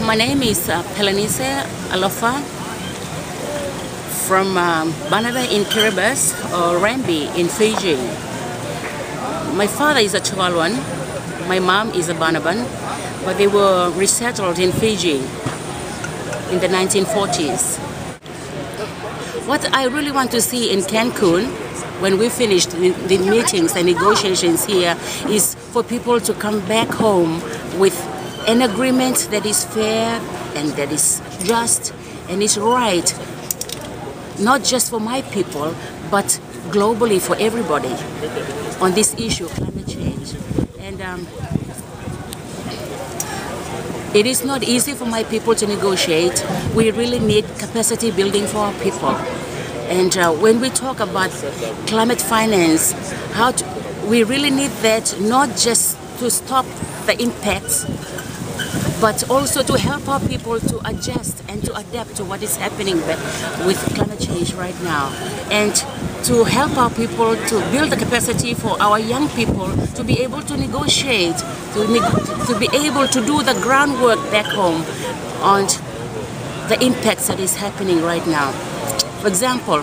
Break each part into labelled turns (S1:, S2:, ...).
S1: My name is Pelanise Alofa from Banaba in Kiribati or Rambi in Fiji. My father is a Chihuahuan, my mom is a Banaban, but they were resettled in Fiji in the 1940s. What I really want to see in Cancun when we finish the meetings and negotiations here is for people to come back home with an agreement that is fair and that is just and is right, not just for my people, but globally for everybody on this issue of climate change. And it is not easy for my people to negotiate. We really need capacity building for our people. And when we talk about climate finance, we really need that not just to stop the impacts, but also to help our people to adjust and to adapt to what is happening with climate change right now, and to help our people to build the capacity for our young people to be able to negotiate, to be able to do the groundwork back home on the impacts that is happening right now. For example,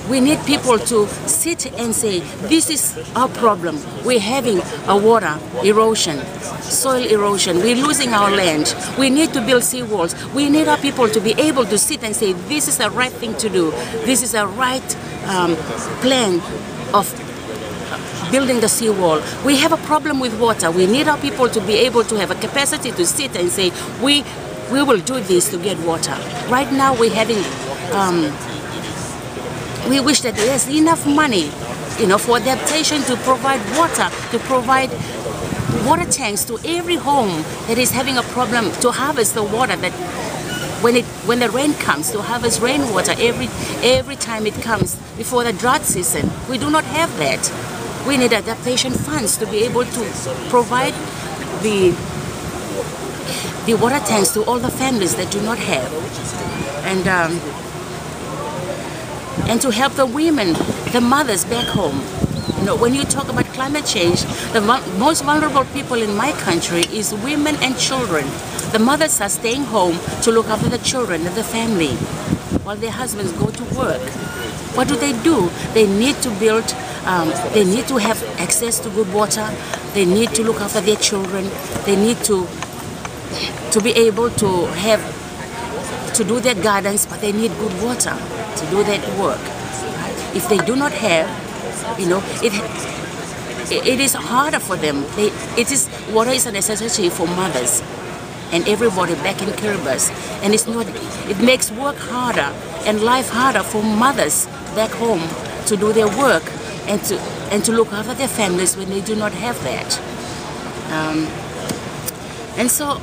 S1: we need people to sit and say, this is our problem. We're having a water erosion, soil erosion. We're losing our land. We need to build seawalls. We need our people to be able to sit and say, this is the right thing to do. This is a right plan of building the seawall. We have a problem with water. We need our people to be able to have a capacity to sit and say, we will do this to get water. Right now we're having we wish that there's enough money, for adaptation to provide water, to provide water tanks to every home that is having a problem, to harvest the water that when the rain comes, to harvest rainwater every time it comes before the drought season. We do not have that. We need adaptation funds to be able to provide the water tanks to all the families that do not have. And to help the women, the mothers back home. When you talk about climate change, the most vulnerable people in my country is women and children. The mothers are staying home to look after the children and the family while their husbands go to work. What do? They need to build, they need to have access to good water, they need to look after their children, they need to be able to do their gardens, but they need good water to do that work. If they do not have, it is harder for them. Water is a necessity for mothers and everybody back in Kiribati, and it makes work harder and life harder for mothers back home to do their work and to look after their families when they do not have that. And so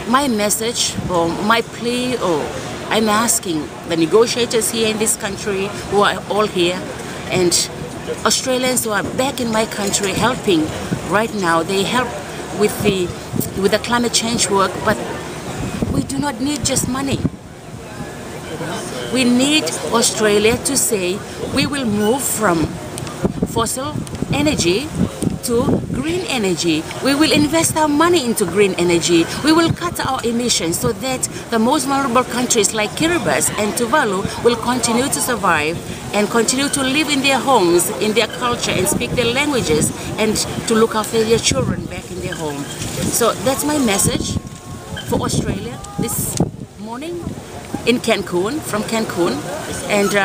S1: my message or my plea, I'm asking the negotiators here in this country who are all here, and Australians who are back in my country helping right now. They help with the climate change work, but we do not need just money. We need Australia to say we will move from fossil energy to green energy. We will invest our money into green energy. We will cut our emissions so that the most vulnerable countries like Kiribati and Tuvalu will continue to survive and continue to live in their homes, in their culture, and speak their languages, and to look after their children back in their home. So that's my message for Australia this morning in Cancun, from Cancun. And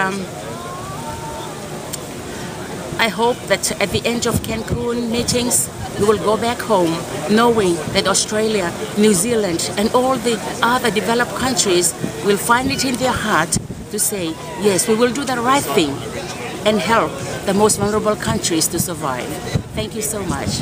S1: I hope that at the end of Cancun meetings, we will go back home knowing that Australia, New Zealand, and all the other developed countries will find it in their heart to say, yes, we will do the right thing and help the most vulnerable countries to survive. Thank you so much.